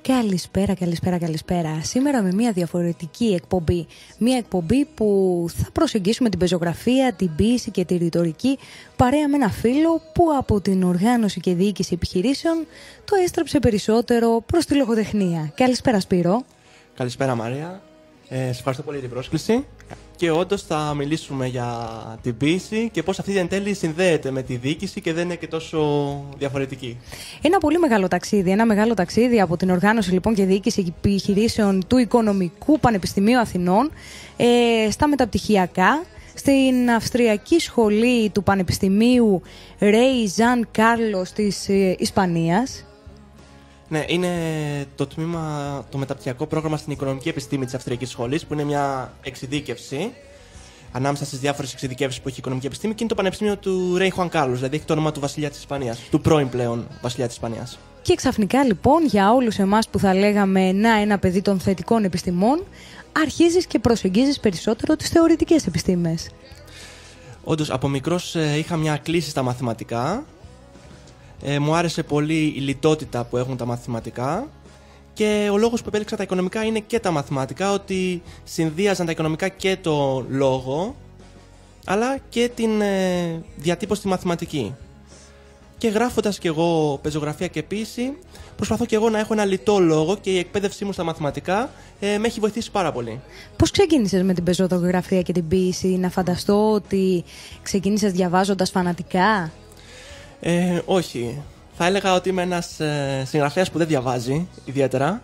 Καλησπέρα, καλησπέρα, καλησπέρα. Σήμερα με μια διαφορετική εκπομπή. Μια εκπομπή που θα προσεγγίσουμε την πεζογραφία, την ποίηση και τη ρητορική παρέα με ένα φίλο που από την οργάνωση και διοίκηση επιχειρήσεων το έστρεψε περισσότερο προς τη λογοτεχνία. Καλησπέρα Σπύρο. Καλησπέρα Μαρία. Σε ευχαριστώ πολύ για την πρόσκληση. Και όντως θα μιλήσουμε για την ποίηση και πώς αυτή εν τέλει συνδέεται με τη διοίκηση και δεν είναι και τόσο διαφορετική. Ένα πολύ μεγάλο ταξίδι, ένα μεγάλο ταξίδι από την οργάνωση λοιπόν και διοίκηση επιχειρήσεων του Οικονομικού Πανεπιστημίου Αθηνών στα μεταπτυχιακά, στην Αυστριακή Σχολή του Πανεπιστημίου Rey Jean Carlos της Ισπανίας. Ναι, είναι το μεταπτυχιακό πρόγραμμα στην Οικονομική Επιστήμη της Αυστριακής Σχολής, που είναι μια εξειδίκευση ανάμεσα στις διάφορες εξειδικεύσεις που έχει η Οικονομική Επιστήμη, και είναι το Πανεπιστήμιο του Rey Juan Carlos, δηλαδή έχει το όνομα του βασιλιά της Ισπανίας, του πρώην πλέον βασιλιά της Ισπανίας. Και ξαφνικά λοιπόν, για όλους εμάς που θα λέγαμε ένα παιδί των θετικών επιστημών, αρχίζεις και προσεγγίζεις περισσότερο τις θεωρητικές επιστήμες. Όντως, από μικρός είχα μια κλίση στα μαθηματικά. Μου άρεσε πολύ η λιτότητα που έχουν τα μαθηματικά, και ο λόγος που επέλεξα τα οικονομικά είναι και τα μαθηματικά, ότι συνδύαζαν τα οικονομικά και το λόγο, αλλά και την διατύπωση στη μαθηματική. Και γράφοντας κι εγώ πεζογραφία και ποίηση, προσπαθώ κι εγώ να έχω ένα λιτό λόγο, και η εκπαίδευσή μου στα μαθηματικά με έχει βοηθήσει πάρα πολύ. Πώς ξεκίνησες με την πεζογραφία και την ποίηση? Να φανταστώ ότι ξεκίνησες διαβάζοντας φανατικά. Όχι. Θα έλεγα ότι είμαι ένας συγγραφέας που δεν διαβάζει ιδιαίτερα.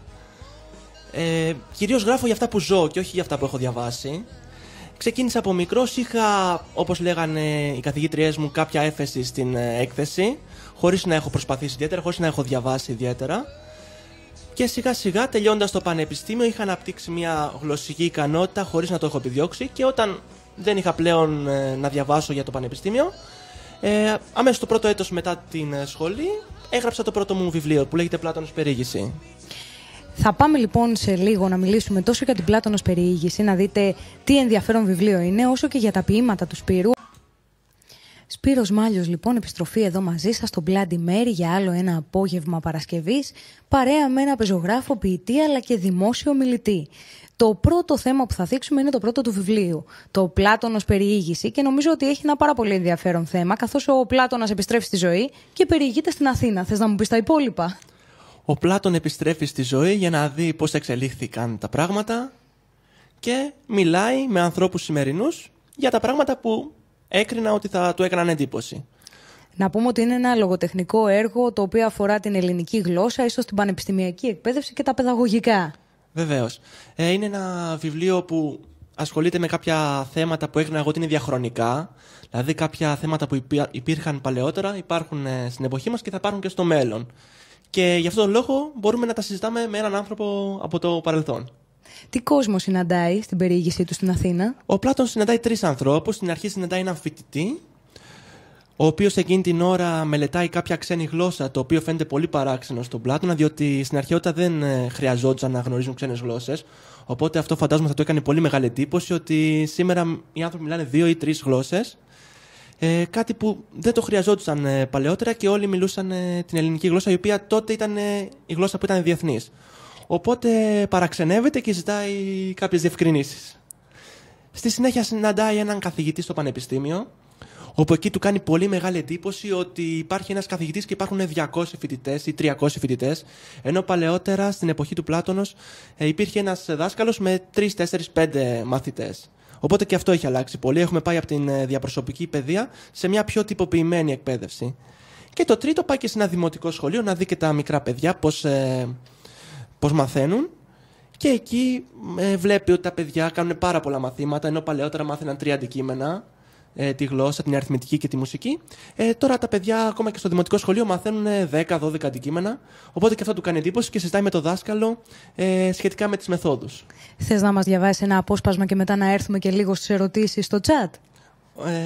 Κυρίως γράφω για αυτά που ζω και όχι για αυτά που έχω διαβάσει. Ξεκίνησα από μικρός, είχα, όπως λέγανε οι καθηγήτριές μου, κάποια έφεση στην έκθεση, χωρίς να έχω προσπαθήσει ιδιαίτερα, χωρίς να έχω διαβάσει ιδιαίτερα. Και σιγά σιγά, τελειώντας το πανεπιστήμιο, είχα αναπτύξει μια γλωσσική ικανότητα χωρίς να το έχω επιδιώξει, και όταν δεν είχα πλέον να διαβάσω για το πανεπιστήμιο, αμέσως το πρώτο έτος μετά την σχολή έγραψα το πρώτο μου βιβλίο, που λέγεται Πλάτωνος Περιήγηση. Θα πάμε λοιπόν σε λίγο να μιλήσουμε τόσο για την Πλάτωνος Περιήγηση, να δείτε τι ενδιαφέρον βιβλίο είναι, όσο και για τα ποίηματα του Σπύρου. Σπύρος Μάλιος λοιπόν, επιστροφή εδώ μαζί σας στο Bloody Mary για άλλο ένα απόγευμα Παρασκευής, παρέα με ένα πεζογράφο, ποιητή αλλά και δημόσιο μιλητή. Το πρώτο θέμα που θα θίξουμε είναι το πρώτο του βιβλίου, το Πλάτωνος Περιήγηση, και νομίζω ότι έχει ένα πάρα πολύ ενδιαφέρον θέμα, καθώς ο Πλάτωνας επιστρέφει στη ζωή και περιηγείται στην Αθήνα. Θες να μου πεις τα υπόλοιπα? Ο Πλάτων επιστρέφει στη ζωή για να δει πώς εξελίχθηκαν τα πράγματα και μιλάει με ανθρώπους σημερινούς για τα πράγματα που έκρινα ότι θα του έκαναν εντύπωση. Να πούμε ότι είναι ένα λογοτεχνικό έργο το οποίο αφορά την ελληνική γλώσσα, ίσως την πανεπιστημιακή εκπαίδευση και τα παιδαγωγικά. Βεβαίως. Είναι ένα βιβλίο που ασχολείται με κάποια θέματα που έκρινα εγώ ότι είναι διαχρονικά. Δηλαδή κάποια θέματα που υπήρχαν παλαιότερα, υπάρχουν στην εποχή μας και θα υπάρχουν και στο μέλλον. Και γι' αυτόν τον λόγο μπορούμε να τα συζητάμε με έναν άνθρωπο από το παρελθόν. Τι κόσμο συναντάει στην περιήγησή του στην Αθήνα? Ο Πλάτων συναντάει τρεις ανθρώπους. Στην αρχή συναντάει έναν φοιτητή, ο οποίος εκείνη την ώρα μελετάει κάποια ξένη γλώσσα, το οποίο φαίνεται πολύ παράξενο στον Πλάτωνα, διότι στην αρχαιότητα δεν χρειαζόταν να γνωρίζουν ξένες γλώσσες. Οπότε αυτό φαντάζομαι θα του έκανε πολύ μεγάλη εντύπωση, ότι σήμερα οι άνθρωποι μιλάνε 2 ή 3 γλώσσες. Κάτι που δεν το χρειαζόντουσαν παλαιότερα, και όλοι μιλούσαν την ελληνική γλώσσα, η οποία τότε ήταν η γλώσσα που ήταν διεθνής. Οπότε παραξενεύεται και ζητάει κάποιες διευκρινήσεις. Στη συνέχεια συναντάει έναν καθηγητή στο πανεπιστήμιο, όπου εκεί του κάνει πολύ μεγάλη εντύπωση ότι υπάρχει ένας καθηγητής και υπάρχουν 200 φοιτητές ή 300 φοιτητές, ενώ παλαιότερα στην εποχή του Πλάτωνος υπήρχε ένας δάσκαλος με 3, 4, 5 μαθητές. Οπότε και αυτό έχει αλλάξει πολύ. Έχουμε πάει από την διαπροσωπική παιδεία σε μια πιο τυποποιημένη εκπαίδευση. Και το τρίτο, πάει και σε ένα δημοτικό σχολείο να δει και τα μικρά παιδιά πώς μαθαίνουν. Και εκεί βλέπει ότι τα παιδιά κάνουν πάρα πολλά μαθήματα, ενώ παλαιότερα μάθαιναν 3 αντικείμενα, τη γλώσσα, την αριθμητική και τη μουσική. Τώρα τα παιδιά, ακόμα και στο δημοτικό σχολείο, μαθαίνουν 10-12 αντικείμενα. Οπότε και αυτό του κάνει εντύπωση και συζητάει με τον δάσκαλο σχετικά με τις μεθόδους. Θες να μας διαβάσεις ένα απόσπασμα και μετά να έρθουμε και λίγο στις ερωτήσεις στο chat?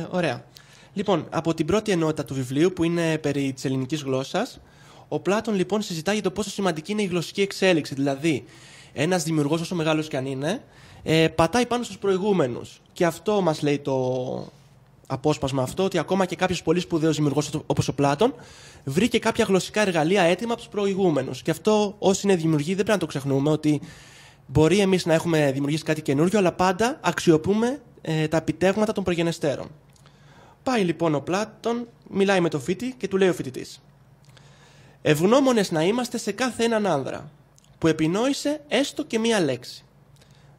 Ωραία. Λοιπόν, από την πρώτη ενότητα του βιβλίου, που είναι περί της ελληνικής γλώσσας, ο Πλάτων λοιπόν συζητάει για το πόσο σημαντική είναι η γλωσσική εξέλιξη. Δηλαδή, ένας δημιουργός, όσο μεγάλος κι αν είναι, πατάει πάνω στους προηγούμενους. Και αυτό μας λέει απόσπασμα αυτό, ότι ακόμα και κάποιος πολύ σπουδαίος δημιουργός όπως ο Πλάτων βρήκε κάποια γλωσσικά εργαλεία έτοιμα από τους προηγούμενους. Και αυτό, όσοι είναι δημιουργοί, δεν πρέπει να το ξεχνούμε, ότι μπορεί εμείς να έχουμε δημιουργήσει κάτι καινούριο, αλλά πάντα αξιοποιούμε τα επιτεύγματα των προγενεστέρων. Πάει λοιπόν ο Πλάτων, μιλάει με τον φοιτητή και του λέει ο φοιτητής: «Ευγνώμονες να είμαστε σε κάθε έναν άνδρα που επινόησε έστω και μία λέξη.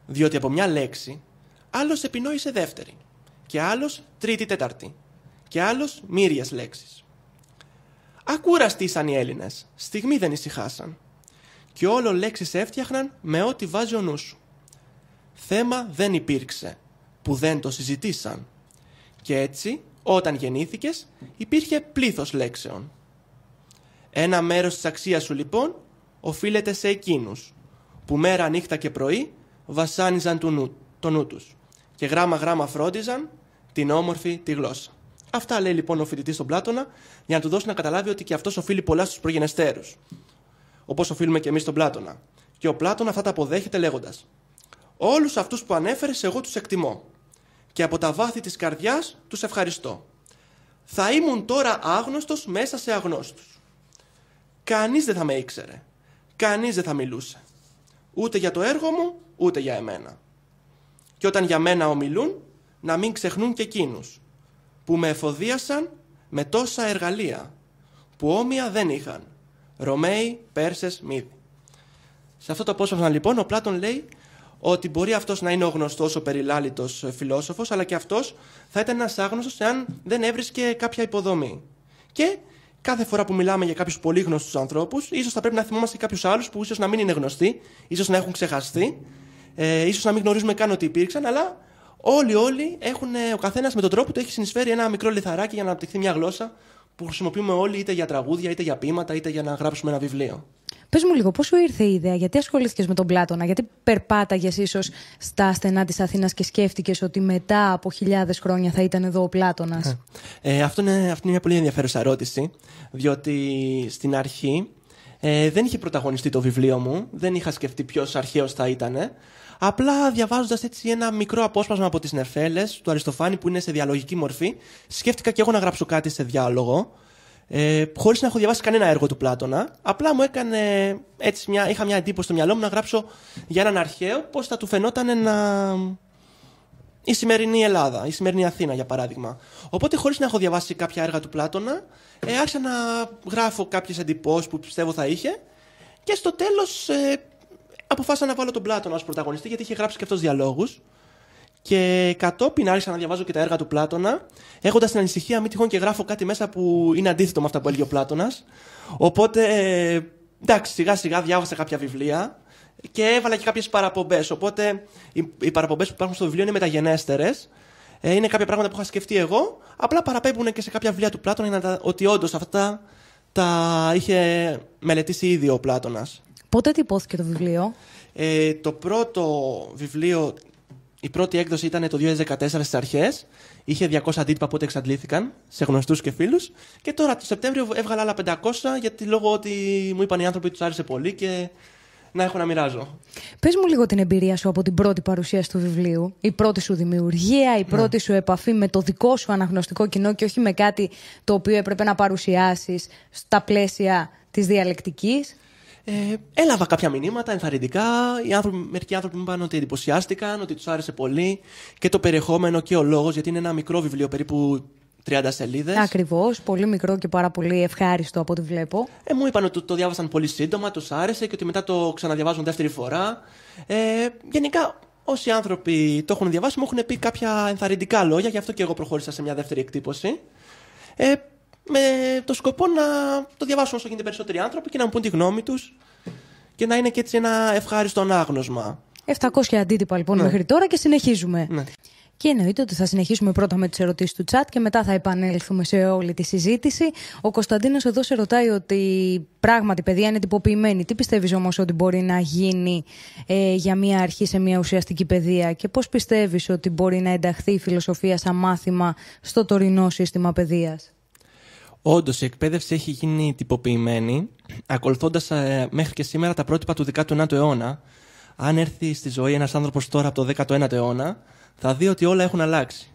Διότι από μια λέξη άλλος επινόησε δεύτερη, και άλλος τρίτη τέταρτη, και άλλος μύριες λέξεις. Ακούραστοι ήσαν οι Έλληνες, στιγμή δεν ησυχάσαν, και όλο λέξεις έφτιαχναν με ό,τι βάζει ο νους σου. Θέμα δεν υπήρξε, που δεν το συζητήσαν. Και έτσι, όταν γεννήθηκες, υπήρχε πλήθος λέξεων. Ένα μέρος της αξίας σου, λοιπόν, οφείλεται σε εκείνους, που μέρα, νύχτα και πρωί βασάνιζαν το νου τους και γράμμα-γράμμα φρόντιζαν την όμορφη τη γλώσσα». Αυτά λέει λοιπόν ο φοιτητής στον Πλάτωνα, για να του δώσει να καταλάβει ότι και αυτός οφείλει πολλά στους προγενεστέρους, όπως οφείλουμε και εμείς στον Πλάτωνα. Και ο Πλάτωνα αυτά τα αποδέχεται λέγοντας: «Όλους αυτούς που ανέφερες εγώ τους εκτιμώ και από τα βάθη της καρδιάς τους ευχαριστώ. Θα ήμουν τώρα άγνωστος μέσα σε αγνώστους. Κανείς δεν θα με ήξερε, κανείς δεν θα μιλούσε, ούτε για το έργο μου, ούτε για εμένα. Και όταν για μένα ομιλούν, να μην ξεχνούν και εκείνους που με εφοδίασαν με τόσα εργαλεία που όμοια δεν είχαν, Ρωμαίοι, Πέρσες, Μύδοι». Σε αυτό το απόσπασμα λοιπόν ο Πλάτων λέει ότι μπορεί αυτός να είναι ο γνωστός, ο περιλάλητος φιλόσοφος, αλλά και αυτός θα ήταν ένας άγνωστος εάν δεν έβρισκε κάποια υποδομή. Και κάθε φορά που μιλάμε για κάποιους πολύ γνωστούς ανθρώπους, ίσως θα πρέπει να θυμόμαστε κάποιους άλλους που ίσως να μην είναι γνωστοί, ίσως να έχουν ξεχαστεί, ίσως να μην γνωρίζουμε καν ότι υπήρξαν, αλλά όλοι έχουν, ο καθένας με τον τρόπο του έχει συνεισφέρει ένα μικρό λιθαράκι για να αναπτυχθεί μια γλώσσα που χρησιμοποιούμε όλοι, είτε για τραγούδια, είτε για ποίηματα, είτε για να γράψουμε ένα βιβλίο. Πες μου λίγο, πώς σου ήρθε η ιδέα, γιατί ασχολήθηκες με τον Πλάτωνα, γιατί περπάταγες ίσως στα στενά της Αθήνας και σκέφτηκες ότι μετά από χιλιάδες χρόνια θα ήταν εδώ ο Πλάτωνας? Αυτή είναι μια πολύ ενδιαφέρουσα ερώτηση, διότι στην αρχή δεν είχε πρωταγωνιστεί το βιβλίο μου, δεν είχα σκεφτεί ποιος αρχαίος θα ήταν. Απλά διαβάζοντας έτσι ένα μικρό απόσπασμα από τις Νεφέλες του Αριστοφάνη που είναι σε διαλογική μορφή, σκέφτηκα και εγώ να γράψω κάτι σε διάλογο, χωρίς να έχω διαβάσει κανένα έργο του Πλάτωνα. Απλά μου έκανε έτσι είχα μια εντύπωση στο μυαλό μου να γράψω για έναν αρχαίο πώς θα του φαινόταν η σημερινή Ελλάδα, η σημερινή Αθήνα για παράδειγμα. Οπότε χωρίς να έχω διαβάσει κάποια έργα του Πλάτωνα, άρχισα να γράφω κάποιες εντυπώσεις που πιστεύω θα είχε, και στο τέλος αποφάσισα να βάλω τον Πλάτωνα ως πρωταγωνιστή, γιατί είχε γράψει και αυτός διαλόγους. Και κατόπιν άρχισα να διαβάζω και τα έργα του Πλάτωνα, έχοντας την ανησυχία μην τυχόν και γράφω κάτι μέσα που είναι αντίθετο με αυτά που έλεγε ο Πλάτωνας. Οπότε, εντάξει, σιγά σιγά διάβασα κάποια βιβλία και έβαλα και κάποιες παραπομπές. Οπότε, οι παραπομπές που υπάρχουν στο βιβλίο είναι μεταγενέστερες. Είναι κάποια πράγματα που είχα σκεφτεί εγώ, απλά παραπέμπουν και σε κάποια βιβλία του Πλάτωνα, ότι όντως αυτά τα είχε μελετήσει ήδη ο Πλάτωνας. Πότε τυπώθηκε το βιβλίο? Το πρώτο βιβλίο, η πρώτη έκδοση ήταν το 2014 στις αρχές. Είχε 200 αντίτυπα που εξαντλήθηκαν σε γνωστούς και φίλους. Και τώρα το Σεπτέμβριο έβγαλα άλλα 500, γιατί λόγω ότι μου είπαν οι άνθρωποι ότι τους άρεσε πολύ και να έχω να μοιράζω. Πες μου λίγο την εμπειρία σου από την πρώτη παρουσίαση του βιβλίου. Η πρώτη σου δημιουργία, η πρώτη σου επαφή με το δικό σου αναγνωστικό κοινό και όχι με κάτι το οποίο έπρεπε να παρουσιάσεις στα πλαίσια της διαλεκτικής. Έλαβα κάποια μηνύματα ενθαρρυντικά. Μερικοί άνθρωποι μου είπαν ότι εντυπωσιάστηκαν, ότι τους άρεσε πολύ και το περιεχόμενο και ο λόγος, γιατί είναι ένα μικρό βιβλίο, περίπου 30 σελίδες. Ακριβώς, πολύ μικρό και πάρα πολύ ευχάριστο από ό,τι βλέπω. Μου είπαν ότι το διάβασαν πολύ σύντομα, τους άρεσε και ότι μετά το ξαναδιαβάζουν δεύτερη φορά. Γενικά, όσοι άνθρωποι το έχουν διαβάσει, μου έχουν πει κάποια ενθαρρυντικά λόγια, γι' αυτό και εγώ προχώρησα σε μια δεύτερη εκτύπωση. Με το σκοπό να το διαβάσουν όσο γίνεται περισσότεροι άνθρωποι και να μου πούν τη γνώμη τους και να είναι και έτσι ένα ευχάριστο ανάγνωσμα. 700 αντίτυπα λοιπόν μέχρι τώρα και συνεχίζουμε. Ναι. Και εννοείται ότι θα συνεχίσουμε πρώτα με τις ερωτήσεις του chat και μετά θα επανέλθουμε σε όλη τη συζήτηση. Ο Κωνσταντίνος εδώ σε ρωτάει ότι πράγματι παιδεία είναι τυποποιημένη. Τι πιστεύεις όμως ότι μπορεί να γίνει για μια αρχή σε μια ουσιαστική παιδεία και πώς πιστεύεις ότι μπορεί να ενταχθεί η φιλοσοφία σαν μάθημα στο τωρινό σύστημα παιδείας? Όντως, η εκπαίδευση έχει γίνει τυποποιημένη, ακολουθώντας μέχρι και σήμερα τα πρότυπα του 19ου αιώνα. Αν έρθει στη ζωή ένας άνθρωπος τώρα από το 19ο αιώνα, θα δει ότι όλα έχουν αλλάξει.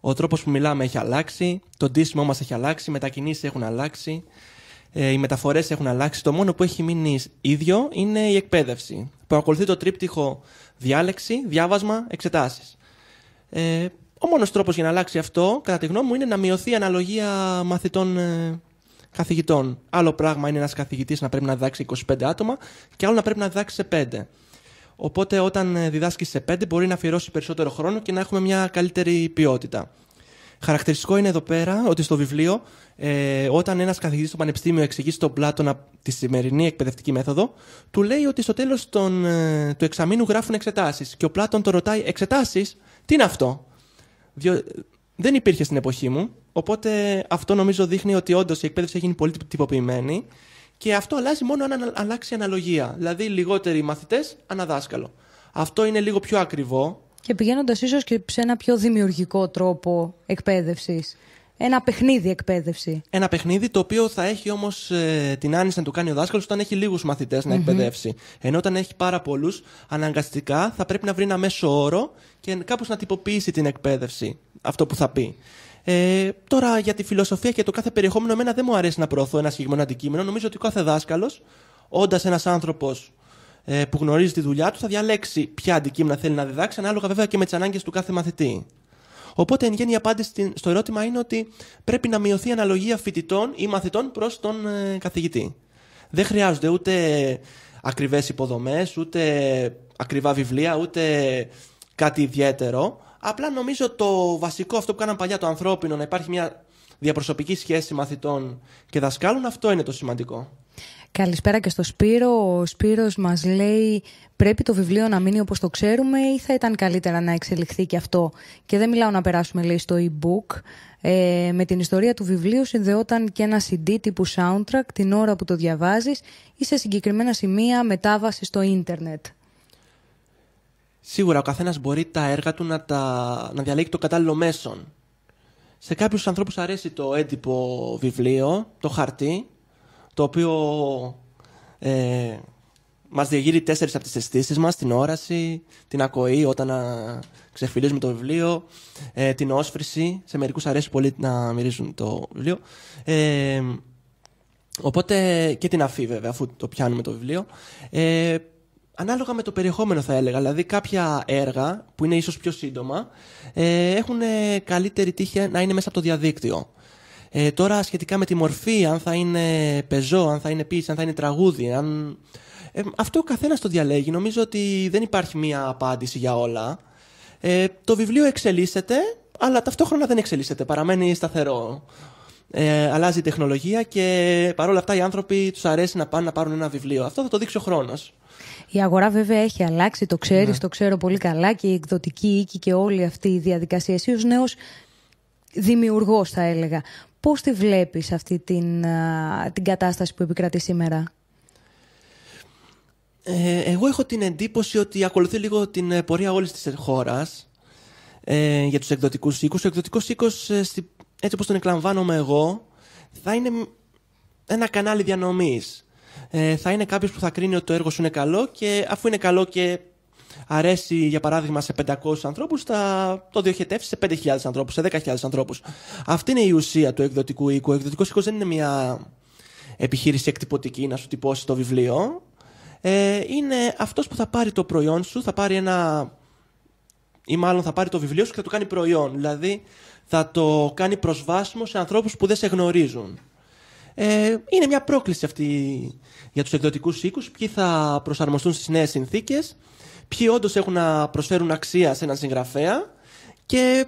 Ο τρόπος που μιλάμε έχει αλλάξει, το ντύσιμό μας έχει αλλάξει, οι μετακινήσεις έχουν αλλάξει, οι μεταφορές έχουν αλλάξει. Το μόνο που έχει μείνει ίδιο είναι η εκπαίδευση, που ακολουθεί το τρίπτυχο διάλεξη, διάβασμα, εξετάσεις. Ο μόνος τρόπος για να αλλάξει αυτό, κατά τη γνώμη μου, είναι να μειωθεί η αναλογία μαθητών καθηγητών. Άλλο πράγμα είναι ένας καθηγητής να πρέπει να διδάξει 25 άτομα και άλλο να πρέπει να διδάξει σε 5. Οπότε όταν διδάσκει σε 5 μπορεί να αφιερώσει περισσότερο χρόνο και να έχουμε μια καλύτερη ποιότητα. Χαρακτηριστικό είναι εδώ πέρα ότι στο βιβλίο, όταν ένας καθηγητής στο πανεπιστήμιο εξηγεί στον Πλάτωνα τη σημερινή εκπαιδευτική μέθοδο, του λέει ότι στο τέλος του εξαμήνου γράφουν εξετάσεις. Και ο Πλάτων το ρωτάει, εξετάσεις, τι είναι αυτό? Δεν υπήρχε στην εποχή μου, οπότε αυτό νομίζω δείχνει ότι όντως η εκπαίδευση έχει γίνει πολύ τυποποιημένη και αυτό αλλάζει μόνο αν αλλάξει η αναλογία. Δηλαδή λιγότεροι μαθητές ανά δάσκαλο. Αυτό είναι λίγο πιο ακριβό. Και πηγαίνοντας ίσως και σε ένα πιο δημιουργικό τρόπο εκπαίδευσης. Ένα παιχνίδι εκπαίδευση. Ένα παιχνίδι το οποίο θα έχει όμως την άνεση να του κάνει ο δάσκαλος όταν έχει λίγους μαθητές να εκπαιδεύσει. Ενώ όταν έχει πάρα πολλούς, αναγκαστικά θα πρέπει να βρει ένα μέσο όρο και κάπως να τυποποιήσει την εκπαίδευση. Αυτό που θα πει. Τώρα για τη φιλοσοφία και το κάθε περιεχόμενο, εμένα δεν μου αρέσει να προωθώ ένα συγκεκριμένο αντικείμενο. Νομίζω ότι ο κάθε δάσκαλος, όντας ένας άνθρωπος που γνωρίζει τη δουλειά του, θα διαλέξει ποια αντικείμενα θέλει να διδάξει, ανάλογα βέβαια και με τις ανάγκες του κάθε μαθητή. Οπότε, εν γέννη, η απάντηση στο ερώτημα είναι ότι πρέπει να μειωθεί η αναλογία φοιτητών ή μαθητών προς τον καθηγητή. Δεν χρειάζονται ούτε ακριβές υποδομές, ούτε ακριβά βιβλία, ούτε κάτι ιδιαίτερο. Απλά νομίζω το βασικό, αυτό που κάναν παλιά, το ανθρώπινο, να υπάρχει μια διαπροσωπική σχέση μαθητών και δασκάλων, αυτό είναι το σημαντικό. Καλησπέρα και στο Σπύρο. Ο Σπύρος μας λέει, πρέπει το βιβλίο να μείνει όπως το ξέρουμε ή θα ήταν καλύτερα να εξελιχθεί και αυτό? Και δεν μιλάω να περάσουμε, λέει, στο e-book. Με την ιστορία του βιβλίου συνδεόταν και ένα CD τύπου soundtrack την ώρα που το διαβάζεις ή σε συγκεκριμένα σημεία μετάβαση στο ίντερνετ. Σίγουρα ο καθένας μπορεί τα έργα του να διαλέγει το κατάλληλο μέσον. Σε κάποιους ανθρώπους αρέσει το έντυπο βιβλίο, το χαρτί, το οποίο μας διαγείρει 4 από τις αισθήσεις μας, την όραση, την ακοή όταν ξεφυλίζουμε το βιβλίο, την όσφρηση. Σε μερικούς αρέσει πολύ να μυρίζουν το βιβλίο. Οπότε και την αφή βέβαια, αφού το πιάνουμε το βιβλίο. Ανάλογα με το περιεχόμενο θα έλεγα, δηλαδή κάποια έργα που είναι ίσως πιο σύντομα έχουν καλύτερη τύχη να είναι μέσα από το διαδίκτυο. Τώρα σχετικά με τη μορφή, αν θα είναι πεζό, αν θα είναι ποίηση, αν θα είναι τραγούδι, αυτό ο καθένας το διαλέγει. Νομίζω ότι δεν υπάρχει μία απάντηση για όλα. Το βιβλίο εξελίσσεται, αλλά ταυτόχρονα δεν εξελίσσεται, παραμένει σταθερό. Αλλάζει η τεχνολογία και παρόλα αυτά οι άνθρωποι τους αρέσει να πάνε να πάρουν ένα βιβλίο. Αυτό θα το δείξει ο χρόνος. Η αγορά βέβαια έχει αλλάξει, το ξέρεις, το ξέρω πολύ καλά, και η εκδοτική οίκη και όλη αυτή η διαδικασία. Εσύ ως νέος δημιουργός θα έλεγα, πώς τη βλέπεις αυτή την κατάσταση που επικρατεί σήμερα? Εγώ έχω την εντύπωση ότι ακολουθεί λίγο την πορεία όλης της χώρας για τους εκδοτικούς οίκους. Ο εκδοτικός οίκος, έτσι όπως τον εκλαμβάνομαι εγώ, θα είναι ένα κανάλι διανομής. Θα είναι κάποιος που θα κρίνει ότι το έργο σου είναι καλό και αφού είναι καλό και αρέσει για παράδειγμα σε 500 ανθρώπους, θα το διοχετεύσει σε 5.000 ανθρώπους, σε 10.000 ανθρώπους. Αυτή είναι η ουσία του εκδοτικού οίκου. Ο εκδοτικός οίκος δεν είναι μια επιχείρηση εκτυπωτική να σου τυπώσει το βιβλίο. Είναι αυτός που θα πάρει το προϊόν σου, θα πάρει ή μάλλον θα πάρει το βιβλίο σου και θα το κάνει προϊόν. Δηλαδή θα το κάνει προσβάσιμο σε ανθρώπους που δεν σε γνωρίζουν. Είναι μια πρόκληση αυτή για τους εκδοτικούς οίκους, ποιοι θα προσαρμοστούν στις νέες συνθήκες, ποιοι όντως έχουν να προσφέρουν αξία σε έναν συγγραφέα και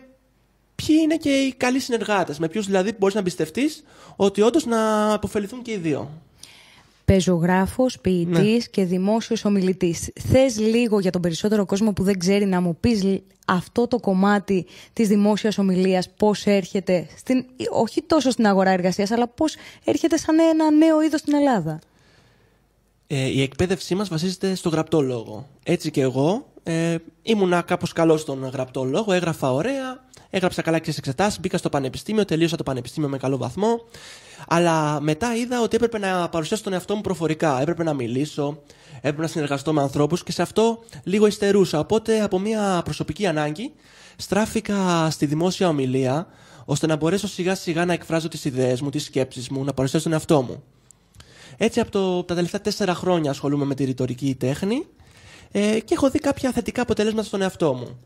ποιοι είναι και οι καλοί συνεργάτες, με ποιους δηλαδή μπορείς να εμπιστευτείς ότι όντως να αποφεληθούν και οι δύο. Πεζογράφος, ποιητής και δημόσιος ομιλητής. Θες λίγο για τον περισσότερο κόσμο που δεν ξέρει να μου πεις αυτό το κομμάτι της δημόσιας ομιλίας, πώς έρχεται, όχι τόσο στην αγορά εργασίας, αλλά πώς έρχεται σαν ένα νέο είδος στην Ελλάδα? Η εκπαίδευσή μας βασίζεται στο γραπτό λόγο. Έτσι και εγώ Ήμουνα κάπως καλός στον γραπτό λόγο, έγραφα ωραία, έγραψα καλά και στις εξετάσεις, μπήκα στο πανεπιστήμιο, τελείωσα το πανεπιστήμιο με καλό βαθμό. Αλλά μετά είδα ότι έπρεπε να παρουσιάσω τον εαυτό μου προφορικά. Έπρεπε να μιλήσω, έπρεπε να συνεργαστώ με ανθρώπους και σε αυτό λίγο υστερούσα. Οπότε από μια προσωπική ανάγκη στράφηκα στη δημόσια ομιλία, ώστε να μπορέσω σιγά σιγά να εκφράζω τις ιδέες μου, τις σκέψεις μου, να παρουσιάσω τον εαυτό μου. Έτσι από τα τελευταία 4 χρόνια ασχολούμαι με τη ρητορική τέχνη και έχω δει κάποια θετικά αποτελέσματα στον εαυτό μου.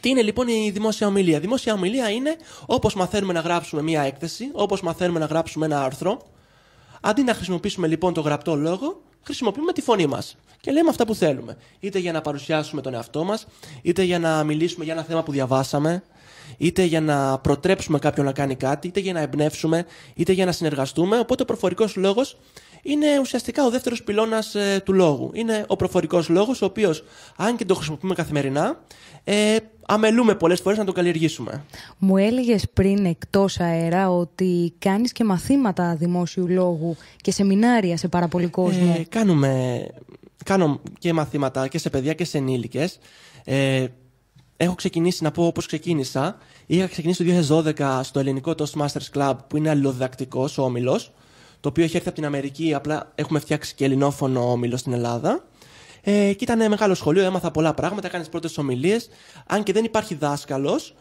Τι είναι λοιπόν η δημόσια ομιλία? Η δημόσια ομιλία είναι όπως μαθαίνουμε να γράψουμε μία έκθεση, όπως μαθαίνουμε να γράψουμε ένα άρθρο. Αντί να χρησιμοποιήσουμε λοιπόν το γραπτό λόγο, χρησιμοποιούμε τη φωνή μας και λέμε αυτά που θέλουμε. Είτε για να παρουσιάσουμε τον εαυτό μας, είτε για να μιλήσουμε για ένα θέμα που διαβάσαμε, είτε για να προτρέψουμε κάποιον να κάνει κάτι, είτε για να εμπνεύσουμε, είτε για να συνεργαστούμε. Οπότε ο προφορικός λόγος είναι ουσιαστικά ο δεύτερος πυλώνας του λόγου. Είναι ο προφορικός λόγος, ο οποίος, αν και το χρησιμοποιούμε καθημερινά, αμελούμε πολλές φορές να το καλλιεργήσουμε. Μου έλεγες πριν εκτός αέρα ότι κάνεις και μαθήματα δημόσιου λόγου και σεμινάρια σε πάρα πολύ κόσμο. Κάνω και μαθήματα και σε παιδιά και σε ενήλικες. Έχω ξεκινήσει, να πω όπως ξεκίνησα. Είχα ξεκινήσει το 2012 στο ελληνικό Toastmasters Club, που είναι αλληλοδιδακτικός όμιλος, το οποίο έχει έρθει από την Αμερική, απλά έχουμε φτιάξει και ελληνόφωνο όμιλο στην Ελλάδα. Και ήταν μεγάλο σχολείο, έμαθα πολλά πράγματα, κάνεις πρώτες ομιλίες. Αν και δεν υπάρχει δάσκαλος,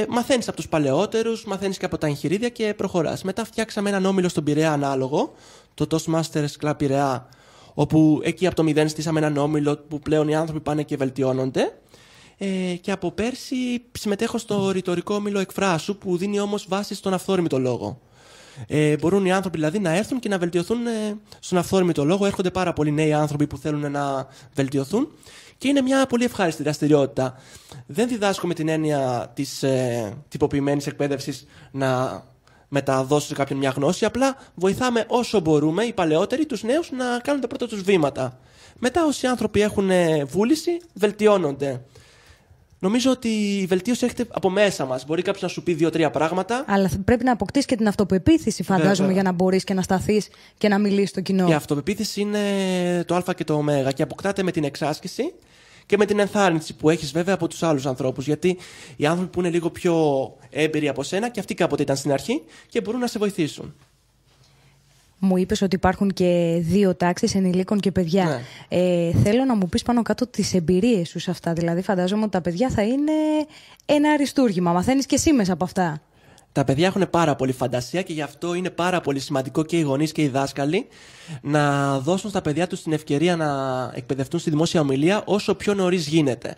μαθαίνεις από τους παλαιότερους, μαθαίνεις και από τα εγχειρίδια και προχωράς. Μετά φτιάξαμε έναν όμιλο στον Πειραιά ανάλογο, το Toastmasters Club Πειραιά, όπου εκεί από το 0 στήσαμε έναν όμιλο που πλέον οι άνθρωποι πάνε και βελτιώνονται. Και από πέρσι συμμετέχω στο ρητορικό όμιλο Εκφράσου, που δίνει όμως βάση στον αυθόρμητο λόγο. Μπορούν οι άνθρωποι δηλαδή να έρθουν και να βελτιωθούν στον αυθόρμητο λόγο. Έρχονται πάρα πολλοί νέοι άνθρωποι που θέλουν να βελτιωθούν και είναι μια πολύ ευχάριστη δραστηριότητα. Δεν διδάσκω με την έννοια της τυποποιημένης εκπαίδευσης να μεταδώσω σε κάποιον μια γνώση. Απλά βοηθάμε όσο μπορούμε οι παλαιότεροι τους νέους να κάνουν τα πρώτα τους βήματα. Μετά όσοι άνθρωποι έχουν βούληση βελτιώνονται. Νομίζω ότι η βελτίωση έρχεται από μέσα μας. Μπορεί κάποιος να σου πει 2-3 πράγματα. Αλλά πρέπει να αποκτήσεις και την αυτοπεποίθηση, φαντάζομαι, βέβαια, για να μπορείς και να σταθείς και να μιλήσεις στο κοινό. Η αυτοπεποίθηση είναι το Α και το Ω και αποκτάται με την εξάσκηση και με την ενθάρρυνση που έχεις βέβαια από τους άλλους ανθρώπους. Γιατί οι άνθρωποι που είναι λίγο πιο έμπειροι από σένα και αυτοί κάποτε ήταν στην αρχή και μπορούν να σε βοηθήσουν. Μου είπες ότι υπάρχουν και 2 τάξεις ενηλίκων και παιδιά. Ναι. Θέλω να μου πεις πάνω κάτω τις εμπειρίες σου σε αυτά. Δηλαδή, φαντάζομαι ότι τα παιδιά θα είναι ένα αριστούργημα. Μαθαίνεις και εσύ μέσα από αυτά. Τα παιδιά έχουν πάρα πολύ φαντασία και γι' αυτό είναι πάρα πολύ σημαντικό και οι γονείς και οι δάσκαλοι να δώσουν στα παιδιά τους την ευκαιρία να εκπαιδευτούν στη δημόσια ομιλία όσο πιο νωρίς γίνεται.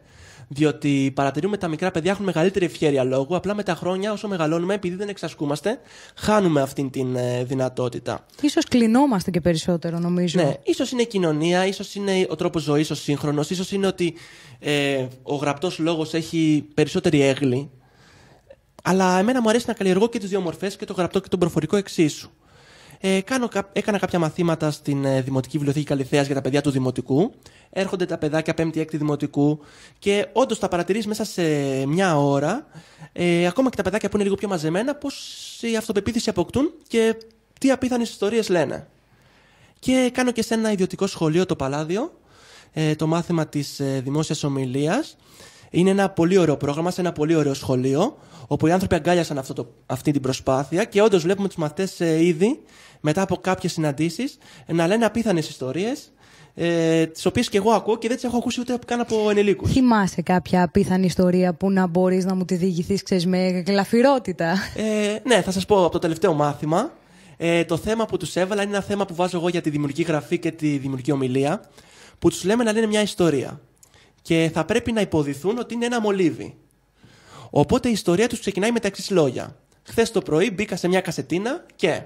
Διότι παρατηρούμε τα μικρά παιδιά έχουν μεγαλύτερη ευχέρεια λόγου, απλά με τα χρόνια όσο μεγαλώνουμε, επειδή δεν εξασκούμαστε, χάνουμε αυτή την δυνατότητα. Ίσως κλεινόμαστε και περισσότερο, νομίζω. Ναι, ίσως είναι η κοινωνία, ίσως είναι ο τρόπος ζωής ο σύγχρονος, ίσως είναι ότι ο γραπτός λόγος έχει περισσότερη έγκλη. Αλλά εμένα μου αρέσει να καλλιεργώ και τις 2 μορφές, και το γραπτό και τον προφορικό εξίσου. Έκανα κάποια μαθήματα στην Δημοτική Βιβλιοθήκη Καλιθέας για τα παιδιά του Δημοτικού. Έρχονται τα παιδάκια 5η-6η Δημοτικού και όντως τα παρατηρείς μέσα σε μια ώρα, ακόμα και τα παιδάκια που είναι λίγο πιο μαζεμένα, πώς η αυτοπεποίθηση αποκτούν και τι απίθανες ιστορίες λένε. Και κάνω και σε ένα ιδιωτικό σχολείο, το Παλάδιο, το μάθημα της δημόσιας ομιλίας. Είναι ένα πολύ ωραίο πρόγραμμα, σε ένα πολύ ωραίο σχολείο, όπου οι άνθρωποι αγκάλιασαν αυτή την προσπάθεια και όντως βλέπουμε τους μαθητές ήδη, μετά από κάποιες συναντήσεις, να λένε απίθανες ιστορίες, τις οποίες και εγώ ακούω και δεν τις έχω ακούσει ούτε καν από ενηλίκους. Θυμάσαι κάποια απίθανη ιστορία που να μπορείς να μου τη διηγηθείς, ξέρεις, με γλαφυρότητα? Ναι, θα σας πω από το τελευταίο μάθημα. Το θέμα που τους έβαλα είναι ένα θέμα που βάζω εγώ για τη δημιουργική γραφή και τη δημιουργική ομιλία, που τους λέμε να λένε μια ιστορία. Και θα πρέπει να υποδηθούν ότι είναι ένα μολύβι. Οπότε η ιστορία τους ξεκινάει με τα εξής λόγια. Χθες το πρωί μπήκα σε μια κασετίνα και...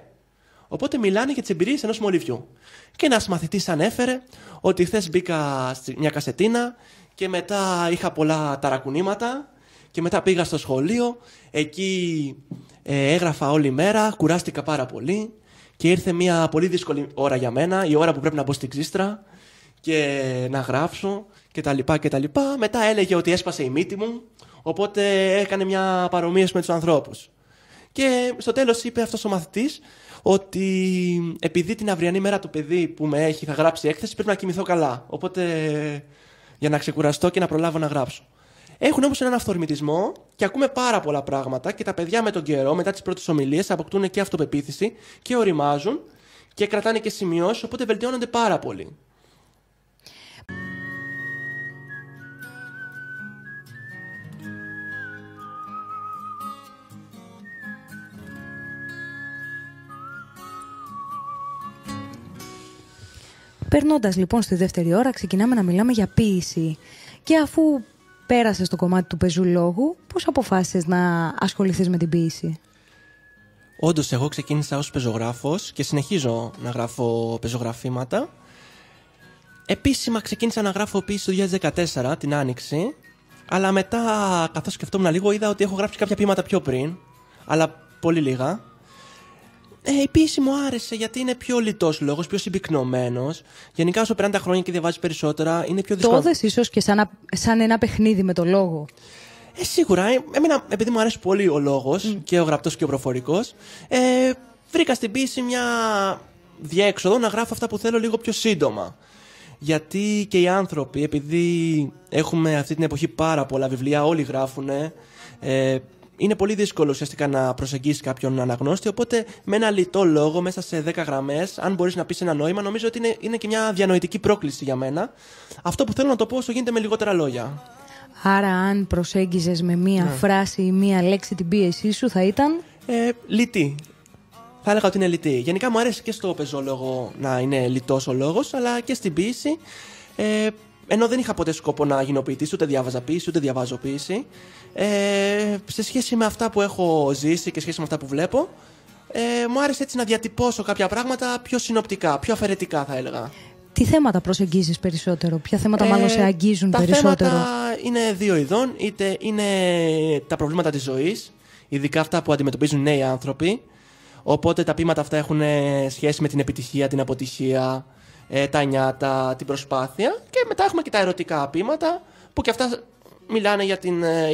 Οπότε μιλάνε για τις εμπειρίες ενός μολυβιού. Και ένας μαθητής ανέφερε ότι χθες μπήκα σε μια κασετίνα και μετά είχα πολλά ταρακουνήματα και μετά πήγα στο σχολείο, εκεί έγραφα όλη μέρα, κουράστηκα πάρα πολύ και ήρθε μια πολύ δύσκολη ώρα για μένα, η ώρα που πρέπει να μπω στην ξύστρα και να γράψω κτλ. Μετά έλεγε ότι έσπασε η μύτη μου, οπότε έκανε μια παρομοίωση με τους ανθρώπους. Και στο τέλος είπε αυτός ο μαθητής ότι επειδή την αυριανή μέρα το παιδί που με έχει θα γράψει έκθεση, πρέπει να κοιμηθώ καλά. Οπότε για να ξεκουραστώ και να προλάβω να γράψω. Έχουν όμως έναν αυθορμητισμό και ακούμε πάρα πολλά πράγματα και τα παιδιά με τον καιρό, μετά τις πρώτες ομιλίες, αποκτούν και αυτοπεποίθηση και οριμάζουν και κρατάνε και σημειώσεις, οπότε βελτιώνονται πάρα πολύ. Περνώντας λοιπόν στη δεύτερη ώρα, ξεκινάμε να μιλάμε για ποίηση. Και αφού πέρασες στο κομμάτι του πεζού λόγου, πώς αποφάσισες να ασχοληθείς με την ποίηση? Όντως, εγώ ξεκίνησα ως πεζογράφος και συνεχίζω να γράφω πεζογραφήματα. Επίσημα ξεκίνησα να γράφω ποίηση το 2014, την Άνοιξη, αλλά μετά, καθώς σκεφτόμουν λίγο, είδα ότι έχω γράψει κάποια ποίηματα πιο πριν, αλλά πολύ λίγα. Η ποίηση μου άρεσε γιατί είναι πιο λιτός λόγος, πιο συμπυκνωμένος. Γενικά, όσο περνάνε τα χρόνια και διαβάζεις περισσότερα, είναι πιο δύσκολο. Το είδες ίσως και σαν ένα παιχνίδι με το λόγο. Σίγουρα. Εμένα, επειδή μου αρέσει πολύ ο λόγος, και ο γραπτός και ο προφορικός, βρήκα στην ποίηση μια διέξοδο να γράφω αυτά που θέλω λίγο πιο σύντομα. Γιατί και οι άνθρωποι, επειδή έχουμε αυτή την εποχή πάρα πολλά βιβλία, όλοι γράφουνε. Είναι πολύ δύσκολο ουσιαστικά να προσεγγίσεις κάποιον αναγνώστη, οπότε με ένα λιτό λόγο μέσα σε 10 γραμμές, αν μπορείς να πεις ένα νόημα, νομίζω ότι είναι και μια διανοητική πρόκληση για μένα. Αυτό που θέλω να το πω όσο γίνεται με λιγότερα λόγια. Άρα, αν προσέγγιζες με μία φράση ή μία λέξη την πίεσή σου, θα ήταν? Λιτή. Θα έλεγα ότι είναι λιτή. Γενικά μου αρέσει και στο πεζόλογο να είναι λιτός ο λόγος, αλλά και στην ποίηση. Ενώ δεν είχα ποτέ σκοπό να γίνω ποιητής, ούτε διάβαζα ποίηση, ούτε διαβάζω ποίηση. Σε σχέση με αυτά που έχω ζήσει και σχέση με αυτά που βλέπω, μου άρεσε έτσι να διατυπώσω κάποια πράγματα πιο συνοπτικά, πιο αφαιρετικά θα έλεγα. Τι θέματα προσεγγίζεις περισσότερο, ποια θέματα μάλλον σε αγγίζουν τα περισσότερο? Τα θέματα είναι δύο ειδών, είτε είναι τα προβλήματα της ζωής, ειδικά αυτά που αντιμετωπίζουν νέοι άνθρωποι, οπότε τα ποίηματα αυτά έχουν σχέση με την επιτυχία, την αποτυχία, τα νιάτα, την προσπάθεια, και μετά έχουμε και τα ερωτικά ποίηματα που και αυτά μιλάνε για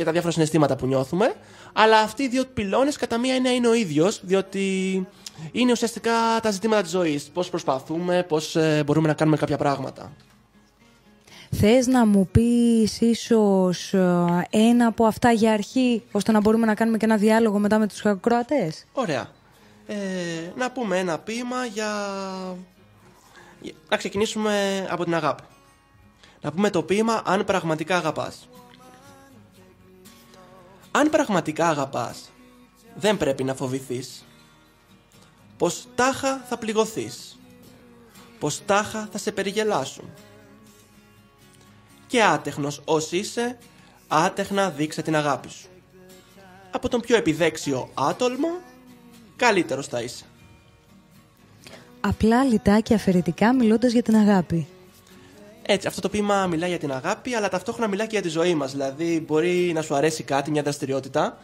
τα διάφορα συναισθήματα που νιώθουμε, αλλά αυτοί οι δύο πυλώνες κατά μία έννοια είναι ο ίδιος, διότι είναι ουσιαστικά τα ζητήματα της ζωής, πώς προσπαθούμε, πώς μπορούμε να κάνουμε κάποια πράγματα. Θες να μου πεις ίσως ένα από αυτά για αρχή, ώστε να μπορούμε να κάνουμε και ένα διάλογο μετά με τους ακροατές? Ωραία. Να πούμε ένα ποίημα να ξεκινήσουμε από την αγάπη. Να πούμε το ποίημα «Αν πραγματικά αγαπάς». Αν πραγματικά αγαπάς, δεν πρέπει να φοβηθείς πως τάχα θα πληγωθείς, πως τάχα θα σε περιγελάσουν. Και άτεχνος ως είσαι, άτεχνα δείξε την αγάπη σου. Από τον πιο επιδέξιο άτολμο, καλύτερος θα είσαι. Απλά, λιτά και αφαιρετικά, μιλώντας για την αγάπη. Έτσι, αυτό το ποίημα μιλάει για την αγάπη, αλλά ταυτόχρονα μιλάει και για τη ζωή μας. Δηλαδή, μπορεί να σου αρέσει κάτι, μια δραστηριότητα,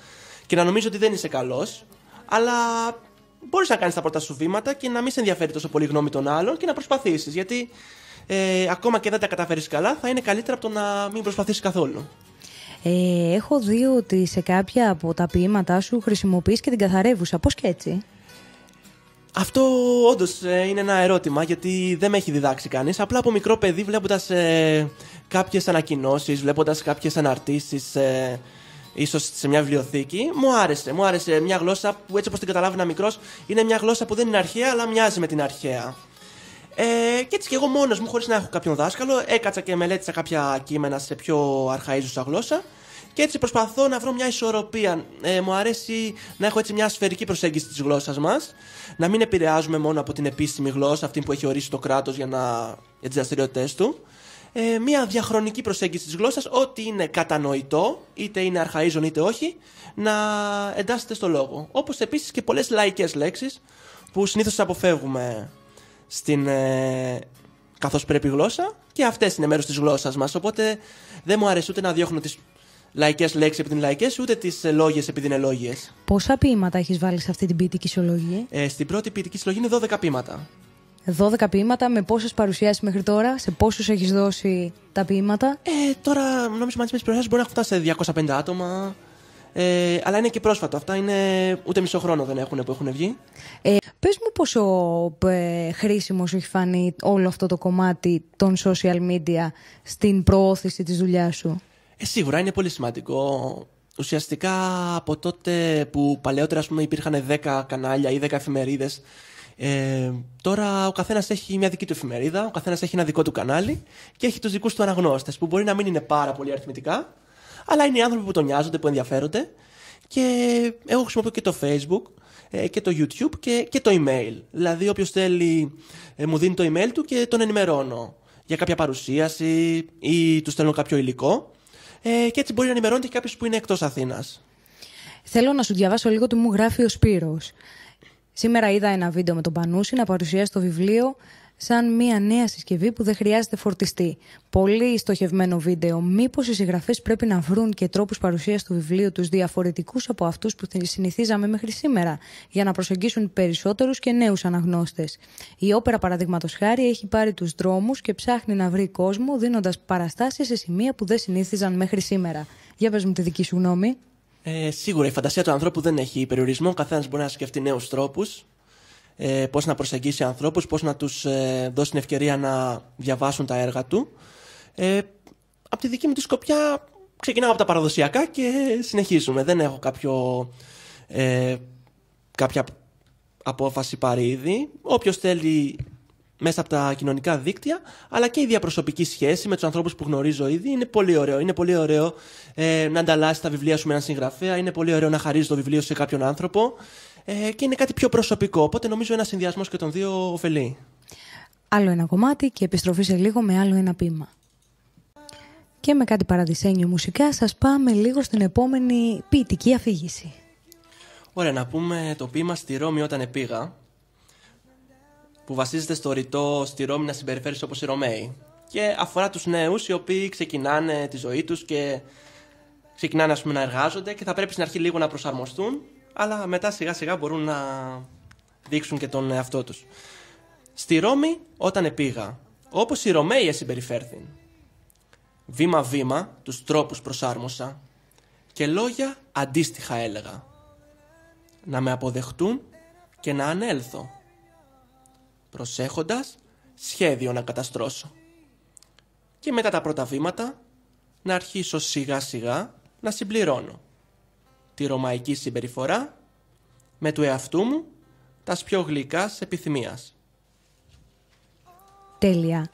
και να νομίζει ότι δεν είσαι καλός, αλλά μπορείς να κάνεις τα πρώτα σου βήματα και να μην σε ενδιαφέρει τόσο πολύ η γνώμη των άλλων και να προσπαθήσεις. Γιατί ακόμα και δεν τα καταφέρεις καλά, θα είναι καλύτερα από το να μην προσπαθήσεις καθόλου. Έχω δει ότι σε κάποια από τα ποίηματά σου χρησιμοποιείς και την καθαρεύουσα. Πώς και έτσι? Αυτό όντως είναι ένα ερώτημα, γιατί δεν με έχει διδάξει κανείς. Απλά από μικρό παιδί, βλέποντας κάποιες ανακοινώσεις, βλέποντας κάποιες αναρτήσεις, ίσως σε μια βιβλιοθήκη, μου άρεσε μια γλώσσα που, έτσι όπως την καταλάβαινα μικρός, είναι μια γλώσσα που δεν είναι αρχαία, αλλά μοιάζει με την αρχαία. Και έτσι και εγώ μόνος μου, χωρίς να έχω κάποιον δάσκαλο, έκατσα και μελέτησα κάποια κείμενα σε πιο αρχαΐζουσα γλώσσα. Και έτσι προσπαθώ να βρω μια ισορροπία. Μου αρέσει να έχω έτσι μια σφαιρική προσέγγιση της γλώσσας μας. Να μην επηρεάζουμε μόνο από την επίσημη γλώσσα, αυτή που έχει ορίσει το κράτος για τις δραστηριότητες του. Μια διαχρονική προσέγγιση της γλώσσας, ό,τι είναι κατανοητό, είτε είναι αρχαΐζον είτε όχι, να εντάσσεται στο λόγο. Όπως επίσης και πολλές λαϊκές λέξεις που συνήθως αποφεύγουμε στην καθώς πρέπει γλώσσα, και αυτές είναι μέρος της γλώσσας μας. Οπότε δεν μου αρέσει ούτε να διώχνω τις λαϊκές λέξεις επειδή είναι λαϊκές, ούτε τις λόγιες επειδή είναι λόγιες. Πόσα ποίηματα έχεις βάλει σε αυτή την ποιητική συλλογή? Στην πρώτη ποιητική συλλογή είναι 12 ποίηματα. 12 ποίηματα, με πόσες παρουσιάσεις μέχρι τώρα, σε πόσους έχεις δώσει τα ποίηματα? Τώρα νομίζω μαζί με τις παρουσιάσεις μπορεί να έχω φτάσει σε 250 άτομα. Αλλά είναι και πρόσφατο. Αυτά είναι ούτε μισό χρόνο δεν έχουν που έχουν βγει. Πες μου πόσο χρήσιμο σου έχει φανεί όλο αυτό το κομμάτι των social media στην προώθηση της δουλειάς σου. Σίγουρα είναι πολύ σημαντικό. Ουσιαστικά από τότε που παλαιότερα υπήρχαν 10 κανάλια ή 10 εφημερίδες, τώρα ο καθένας έχει μια δική του εφημερίδα, ο καθένας έχει ένα δικό του κανάλι και έχει τους δικούς του αναγνώστες που μπορεί να μην είναι πάρα πολύ αριθμητικά, αλλά είναι οι άνθρωποι που τον νοιάζονται, που ενδιαφέρονται. Και εγώ χρησιμοποιώ και το Facebook και το YouTube και το email. Δηλαδή όποιος θέλει μου δίνει το email του και τον ενημερώνω για κάποια παρουσίαση ή του στέλνω κάποιο υλικό. Και έτσι μπορεί να ενημερώνεται και κάποιος που είναι εκτός Αθήνας. Θέλω να σου διαβάσω λίγο τι μου γράφει ο Σπύρος. Σήμερα είδα ένα βίντεο με τον Πανούση να παρουσιάσει το βιβλίο σαν μια νέα συσκευή που δεν χρειάζεται φορτιστή. Πολύ στοχευμένο βίντεο. Μήπως οι συγγραφείς πρέπει να βρουν και τρόπους παρουσίασης του βιβλίου τους διαφορετικούς από αυτούς που συνηθίζαμε μέχρι σήμερα, για να προσεγγίσουν περισσότερους και νέους αναγνώστες. Η όπερα, παραδείγματος χάρη, έχει πάρει τους δρόμους και ψάχνει να βρει κόσμο, δίνοντας παραστάσεις σε σημεία που δεν συνήθιζαν μέχρι σήμερα. Για πες μου τη δική σου γνώμη. Σίγουρα η φαντασία του ανθρώπου δεν έχει περιορισμό. Ο καθένας μπορεί να σκεφτεί νέους τρόπους. Πώς να προσεγγίσει ανθρώπους, πώς να τους δώσει την ευκαιρία να διαβάσουν τα έργα του. Από τη δική μου τη σκοπιά ξεκινάω από τα παραδοσιακά και συνεχίζουμε. Δεν έχω κάποια απόφαση πάρει ήδη. Όποιος θέλει μέσα από τα κοινωνικά δίκτυα, αλλά και η διαπροσωπική σχέση με τους ανθρώπους που γνωρίζω ήδη είναι πολύ ωραίο. Είναι πολύ ωραίο να ανταλλάσσει τα βιβλία σου με έναν συγγραφέα, είναι πολύ ωραίο να χαρίζει το βιβλίο σε κάποιον άνθρωπο. Και είναι κάτι πιο προσωπικό, οπότε νομίζω ένας συνδυασμός και των δύο ωφελεί. Άλλο ένα κομμάτι και επιστροφή σε λίγο με άλλο ένα ποίημα. Και με κάτι παραδεισένιο μουσικά σας πάμε λίγο στην επόμενη ποιητική αφήγηση. Ωραία, να πούμε το ποίημα «Στη Ρώμη όταν επήγα», που βασίζεται στο ρητό «Στη Ρώμη να συμπεριφέρεις όπως οι Ρωμαίοι» και αφορά τους νέους οι οποίοι ξεκινάνε τη ζωή τους και ξεκινάνε να εργάζονται και θα πρέπει στην αρχή λίγο να προσαρμοστούν, αλλά μετά σιγά σιγά μπορούν να δείξουν και τον εαυτό τους. «Στη Ρώμη όταν επήγα, όπως οι Ρωμαίοι συμπεριφέρθην. Βήμα-βήμα τους τρόπους προσάρμοσα και λόγια αντίστοιχα έλεγα. Να με αποδεχτούν και να ανέλθω, προσέχοντας σχέδιο να καταστρώσω. Και μετά τα πρώτα βήματα να αρχίσω σιγά σιγά να συμπληρώνω τη ρωμαϊκή συμπεριφορά με του εαυτού μου τας πιο γλυκάς επιθυμίας». Τέλεια.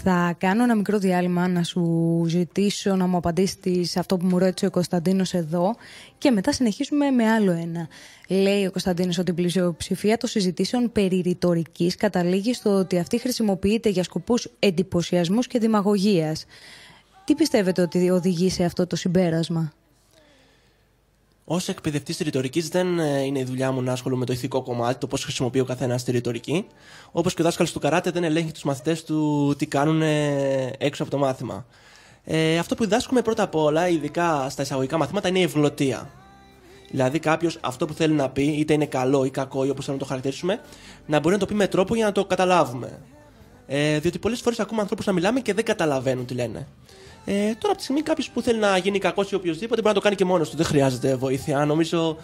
Θα κάνω ένα μικρό διάλειμμα να σου ζητήσω να μου απαντήσεις σε αυτό που μου ρώτησε ο Κωνσταντίνος εδώ και μετά συνεχίσουμε με άλλο ένα. Λέει ο Κωνσταντίνος ότι η πλειοψηφία των συζητήσεων περί ρητορικής καταλήγει στο ότι αυτή χρησιμοποιείται για σκοπούς εντυπωσιασμούς και δημαγωγίας. Τι πιστεύετε ότι οδηγεί σε αυτό το συμπέρασμα? Ως εκπαιδευτής ρητορικής δεν είναι η δουλειά μου να ασχολούμαι με το ηθικό κομμάτι, το πώς χρησιμοποιεί ο καθένας τη ρητορική. Όπως και ο δάσκαλος του καράτε δεν ελέγχει τους μαθητές του τι κάνουν έξω από το μάθημα. Αυτό που διδάσκουμε πρώτα απ' όλα, ειδικά στα εισαγωγικά μαθήματα, είναι η ευγλωτία. Δηλαδή κάποιος αυτό που θέλει να πει, είτε είναι καλό ή κακό ή όπως θέλουμε να το χαρακτηρίσουμε, να μπορεί να το πει με τρόπο για να το καταλάβουμε. Διότι πολλές φορές ακούμε ανθρώπους να μιλάμε και δεν καταλαβαίνουν τι λένε. Τώρα από τη στιγμή κάποιος που θέλει να γίνει κακός ή οποιοδήποτε μπορεί να το κάνει και μόνος του, δεν χρειάζεται βοήθεια. Νομίζω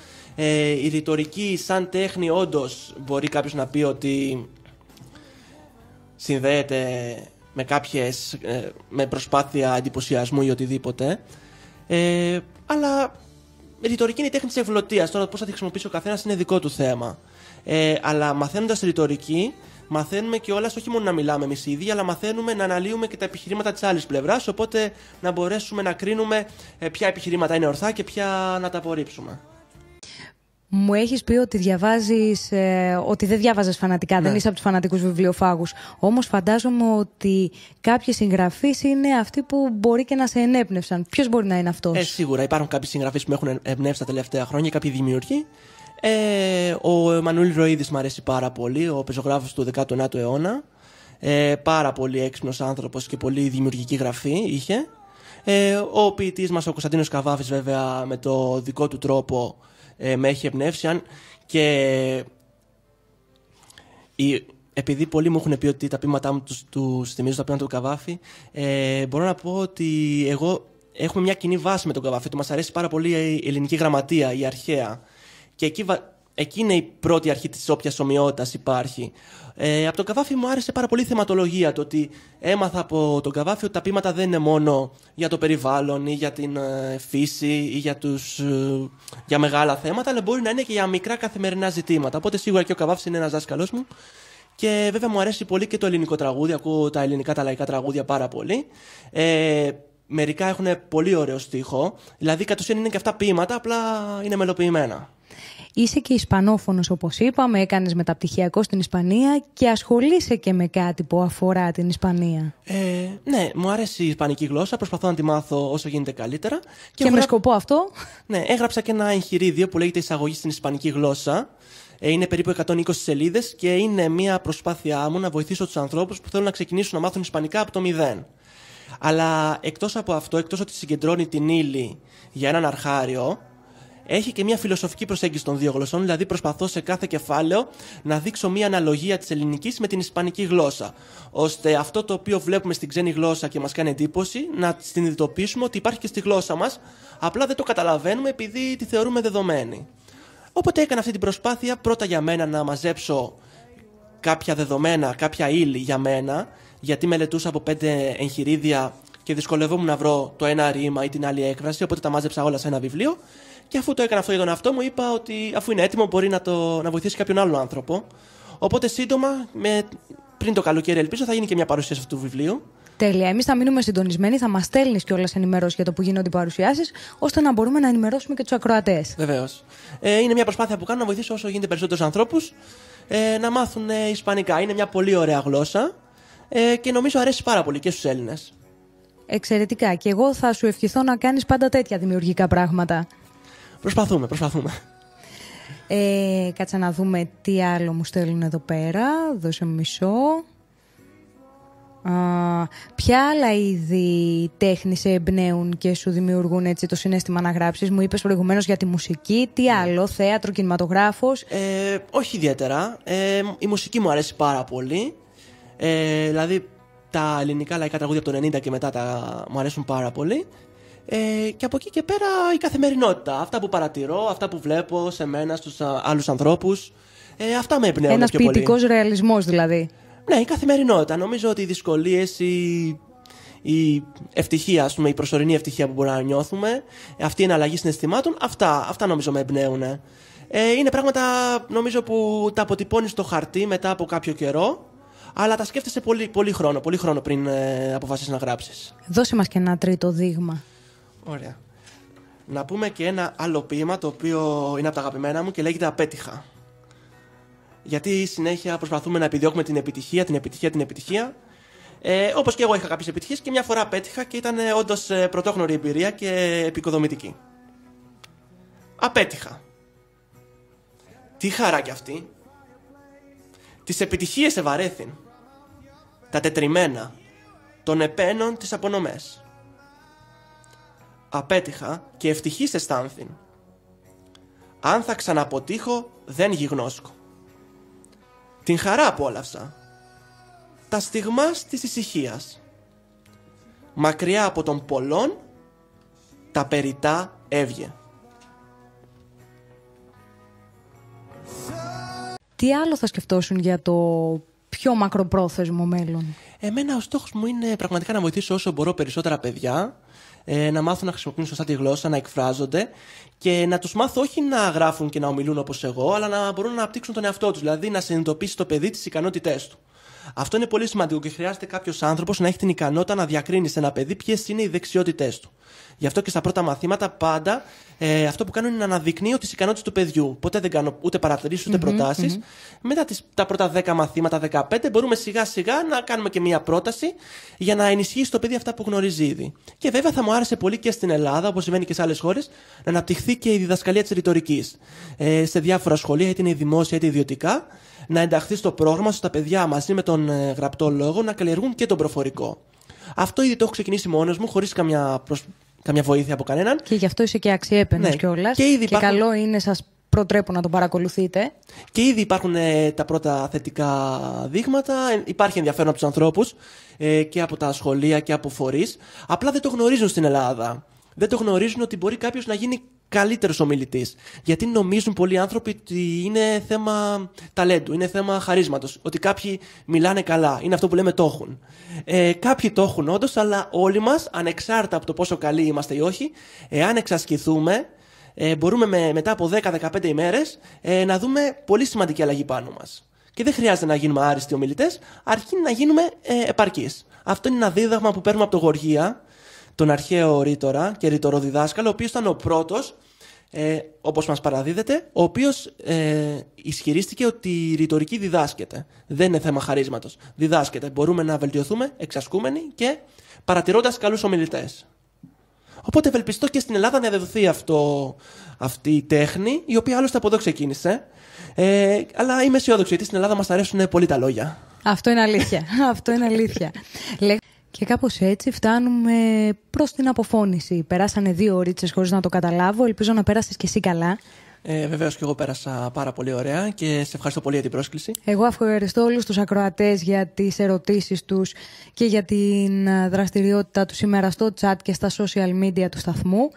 η ρητορική σαν τέχνη όντως μπορεί κάποιος να πει ότι συνδέεται με προσπάθεια εντυπωσιασμού ή οτιδήποτε. Αλλά η ρητορική είναι η τέχνη της ευγλωτίας. Τώρα πώς θα τη χρησιμοποιήσει ο καθένας είναι δικό του θέμα. Αλλά μαθαίνοντας ρητορική, μαθαίνουμε κιόλας όχι μόνο να μιλάμε εμείς οι ίδιοι, αλλά μαθαίνουμε να αναλύουμε και τα επιχειρήματα της άλλης πλευράς, οπότε να μπορέσουμε να κρίνουμε ποια επιχειρήματα είναι ορθά και ποια να τα απορρίψουμε. Μου έχεις πει ότι διαβάζεις, ότι δεν διάβαζες φανατικά, ναι. Δεν είσαι από τους φανατικούς βιβλιοφάγους. Όμως φαντάζομαι ότι κάποιοι συγγραφείς είναι αυτοί που μπορεί και να σε ενέπνευσαν. Ποιος μπορεί να είναι αυτός? Σίγουρα υπάρχουν κάποιοι συγγραφείς που με έχουν εμπνεύσει τα τελευταία χρόνια, κάποιοι δημιουργοί. Ο Εμμανουήλ Ροΐδης μου αρέσει πάρα πολύ, ο πεζογράφος του 19ου αιώνα. Πάρα πολύ έξυπνος άνθρωπος και πολύ δημιουργική γραφή είχε. Ο ποιητής μας, ο Κωνσταντίνος Καβάφης, βέβαια, με το δικό του τρόπο με έχει εμπνεύσει. Και επειδή πολλοί μου έχουν πει ότι τα ποίηματά μου τους θυμίζουν τα ποίηματα του Καβάφη, μπορώ να πω ότι εγώ έχουμε μια κοινή βάση με τον Καβάφη. Μας αρέσει πάρα πολύ η ελληνική γραμματεία, η αρχαία. Και εκεί είναι η πρώτη αρχή της όποιας ομοιότητας υπάρχει. Από τον Καβάφη μου άρεσε πάρα πολύ η θεματολογία. Το ότι έμαθα από τον Καβάφη ότι τα ποίηματα δεν είναι μόνο για το περιβάλλον ή για την φύση ή για μεγάλα θέματα, αλλά μπορεί να είναι και για μικρά καθημερινά ζητήματα. Οπότε σίγουρα και ο Καβάφης είναι ένας δάσκαλός μου. Και βέβαια μου αρέσει πολύ και το ελληνικό τραγούδι. Ακούω τα ελληνικά, τα λαϊκά τραγούδια πάρα πολύ. Μερικά έχουν πολύ ωραίο στίχο. Δηλαδή κατ' ουσίαν είναι και αυτά ποίηματα, απλά είναι μελοποιημένα. Είσαι και Ισπανόφωνος, όπως είπαμε, έκανες μεταπτυχιακό στην Ισπανία και ασχολείσαι και με κάτι που αφορά την Ισπανία. Ναι, μου αρέσει η ισπανική γλώσσα, προσπαθώ να τη μάθω όσο γίνεται καλύτερα. Και με σκοπό αυτό. Ναι, έγραψα και ένα εγχειρίδιο που λέγεται Εισαγωγή στην Ισπανική γλώσσα. Είναι περίπου 120 σελίδες και είναι μια προσπάθειά μου να βοηθήσω τους ανθρώπους που θέλουν να ξεκινήσουν να μάθουν Ισπανικά από το μηδέν. Αλλά εκτός από αυτό, εκτός ότι συγκεντρώνει την ύλη για έναν αρχάριο, έχει και μια φιλοσοφική προσέγγιση των δύο γλωσσών, δηλαδή προσπαθώ σε κάθε κεφάλαιο να δείξω μια αναλογία της ελληνικής με την ισπανική γλώσσα, ώστε αυτό το οποίο βλέπουμε στην ξένη γλώσσα και μας κάνει εντύπωση, να συνειδητοποιήσουμε ότι υπάρχει και στη γλώσσα μας, απλά δεν το καταλαβαίνουμε επειδή τη θεωρούμε δεδομένη. Οπότε έκανα αυτή την προσπάθεια πρώτα για μένα να μαζέψω κάποια δεδομένα, κάποια ύλη για μένα, γιατί μελετούσα από 5 εγχειρίδια και δυσκολευόμουν να βρω το ένα ρήμα ή την άλλη έκφραση, οπότε τα μάζεψα όλα σε ένα βιβλίο. Και αφού το έκανα αυτό για τον εαυτό μου, είπα ότι αφού είναι έτοιμο μπορεί να βοηθήσει κάποιον άλλον άνθρωπο. Οπότε σύντομα, πριν το καλοκαίρι, ελπίζω θα γίνει και μια παρουσίαση αυτού του βιβλίου. Τέλεια. Εμείς θα μείνουμε συντονισμένοι, θα μας στέλνεις κιόλας ενημέρωση για το που γίνονται οι παρουσιάσεις, ώστε να μπορούμε να ενημερώσουμε και τους ακροατές. Βεβαίως. Είναι μια προσπάθεια που κάνω να βοηθήσω όσο γίνεται περισσότερους ανθρώπους να μάθουν Ισπανικά. Είναι μια πολύ ωραία γλώσσα και νομίζω αρέσει πάρα πολύ και στους Έλληνες. Εξαιρετικά. Και εγώ θα σου ευχηθώ να κάνεις πάντα τέτοια δημιουργικά πράγματα. Προσπαθούμε. Κάτσε να δούμε τι άλλο μου στέλνουν εδώ πέρα. Δώσε μου μισό. Ποια άλλα είδη τέχνη σε εμπνέουν και σου δημιουργούν έτσι το συναίσθημα να γράψεις? Μου είπες προηγουμένως για τη μουσική. Τι άλλο? Θέατρο, κινηματογράφος? Όχι ιδιαίτερα. Η μουσική μου αρέσει πάρα πολύ. Δηλαδή τα ελληνικά λαϊκά τραγούδια από το 90 και μετά μου αρέσουν πάρα πολύ. Και από εκεί και πέρα η καθημερινότητα. Αυτά που παρατηρώ, αυτά που βλέπω σε μένα, στους άλλους ανθρώπους. Αυτά με εμπνέουν Ένας πιο πολύ. ποιητικός ρεαλισμός δηλαδή. Ναι, η καθημερινότητα. Νομίζω ότι οι δυσκολίες, η ευτυχία, ας πούμε, η προσωρινή ευτυχία που μπορούμε να νιώθουμε, αυτή η εναλλαγή συναισθημάτων, αυτά νομίζω με εμπνέουν. Είναι πράγματα νομίζω που τα αποτυπώνεις στο χαρτί μετά από κάποιο καιρό, αλλά τα σκέφτεσαι πολύ χρόνο πριν αποφασίσεις να γράψεις. Δώσε μας και ένα τρίτο δείγμα. Ωραία. Να πούμε και ένα άλλο ποίημα το οποίο είναι από τα αγαπημένα μου και λέγεται Απέτυχα. Γιατί συνέχεια προσπαθούμε να επιδιώκουμε την επιτυχία. Όπως και εγώ είχα κάποιες επιτυχίες και μια φορά απέτυχα και ήταν όντως πρωτόγνωρη εμπειρία και επικοδομητική. Απέτυχα. Τι χαρά κι αυτή. Τις επιτυχίες ευαρέθην. Τα τετριμένα. Των επένων τις απονομές. Απέτυχα και ευτυχής αισθάνθην. Αν θα ξαναποτύχω δεν γιγνώσκω. Την χαρά απόλαυσα. Τα στιγμάς της ησυχίας. Μακριά από τον πολλών, τα περιτά έβγε. Τι άλλο θα σκεφτόσουν για το πιο μακροπρόθεσμο μέλλον? Εμένα ο στόχος μου είναι πραγματικά να βοηθήσω όσο μπορώ περισσότερα παιδιά να μάθουν να χρησιμοποιούν σωστά τη γλώσσα, να εκφράζονται και να τους μάθω όχι να γράφουν και να ομιλούν όπως εγώ, αλλά να μπορούν να αναπτύξουν τον εαυτό τους, δηλαδή να συνειδητοποιήσει το παιδί τις ικανότητές του. Αυτό είναι πολύ σημαντικό και χρειάζεται κάποιος άνθρωπος να έχει την ικανότητα να διακρίνει σε ένα παιδί ποιες είναι οι δεξιότητές του. Γι' αυτό και στα πρώτα μαθήματα πάντα αυτό που κάνω είναι να αναδεικνύω τις ικανότητες του παιδιού. Ποτέ δεν κάνω ούτε παρατηρήσεις ούτε προτάσεις. Μετά τα πρώτα 10 μαθήματα, 15, μπορούμε σιγά σιγά να κάνουμε και μία πρόταση για να ενισχύσει το παιδί αυτά που γνωρίζει ήδη. Και βέβαια θα μου άρεσε πολύ και στην Ελλάδα, όπως συμβαίνει και σε άλλες χώρες, να αναπτυχθεί και η διδασκαλία της ρητορικής. Σε διάφορα σχολεία, είτε είναι δημόσια είτε ιδιωτικά, να ενταχθεί στο πρόγραμμα ώστε τα παιδιά μαζί με τον γραπτό λόγο να καλλιεργούν και τον προφορικό. Αυτό ήδη το έχω ξεκινήσει μόνος μου, χωρίς καμιά βοήθεια από κανέναν. Και γι' αυτό είσαι και αξιέπαινος κιόλας. Και καλό είναι, σας προτρέπω να το παρακολουθείτε. Και ήδη υπάρχουν τα πρώτα θετικά δείγματα. Υπάρχει ενδιαφέρον από τους ανθρώπους και από τα σχολεία και από φορείς. Απλά δεν το γνωρίζουν στην Ελλάδα. Δεν το γνωρίζουν ότι μπορεί κάποιος να γίνει καλύτερος ομιλητής. Γιατί νομίζουν πολλοί άνθρωποι ότι είναι θέμα ταλέντου, είναι θέμα χαρίσματος. Ότι κάποιοι μιλάνε καλά. Είναι αυτό που λέμε το έχουν. Κάποιοι το έχουν όντως, αλλά όλοι μας, ανεξάρτητα από το πόσο καλοί είμαστε ή όχι, εάν εξασκηθούμε, μπορούμε μετά από 10-15 ημέρες να δούμε πολύ σημαντική αλλαγή πάνω μας. Και δεν χρειάζεται να γίνουμε άριστοι ομιλητές, αρκεί να γίνουμε επαρκείς. Αυτό είναι ένα δίδαγμα που παίρνουμε από τον Γοργία, τον αρχαίο ρήτορα και ρητοροδιδάσκαλο, ο οποίος ήταν ο πρώτος, όπως μας παραδίδεται, ο οποίος ισχυρίστηκε ότι η ρητορική διδάσκεται. Δεν είναι θέμα χαρίσματος. Διδάσκεται. Μπορούμε να βελτιωθούμε εξασκούμενοι και παρατηρώντας καλούς ομιλητές. Οπότε ευελπιστώ και στην Ελλάδα να διαδοθεί αυτή η τέχνη, η οποία άλλωστε από εδώ ξεκίνησε. Αλλά είμαι αισιόδοξη, γιατί στην Ελλάδα μας αρέσουν πολύ τα λόγια. Αυτό είναι αλήθεια. Αυτό είναι αλήθεια. Και κάπως έτσι φτάνουμε προς την αποφώνηση. Περάσανε 2 ωρίτσες χωρίς να το καταλάβω. Ελπίζω να πέρασεις και εσύ καλά. Βεβαίως και εγώ πέρασα πάρα πολύ ωραία και σε ευχαριστώ πολύ για την πρόσκληση. Εγώ ευχαριστώ όλους τους ακροατές για τις ερωτήσεις τους και για την δραστηριότητα του σήμερα στο chat και στα social media του σταθμού.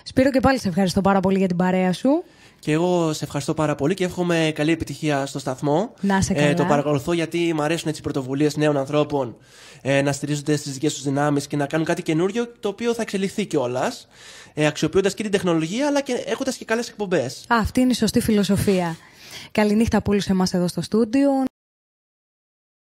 Σπύρο, και πάλι σε ευχαριστώ πάρα πολύ για την παρέα σου. Και εγώ σε ευχαριστώ πάρα πολύ και εύχομαι καλή επιτυχία στο σταθμό. Να σε καλά. Το παρακολουθώ γιατί μου αρέσουν έτσι οι πρωτοβουλίες νέων ανθρώπων να στηρίζονται στις δικές τους δυνάμεις και να κάνουν κάτι καινούριο, το οποίο θα εξελιχθεί κιόλας, αξιοποιώντας και την τεχνολογία αλλά και έχοντας και καλές εκπομπές. Αυτή είναι η σωστή φιλοσοφία. Καληνύχτα από όλους εμάς εδώ στο στούντιο.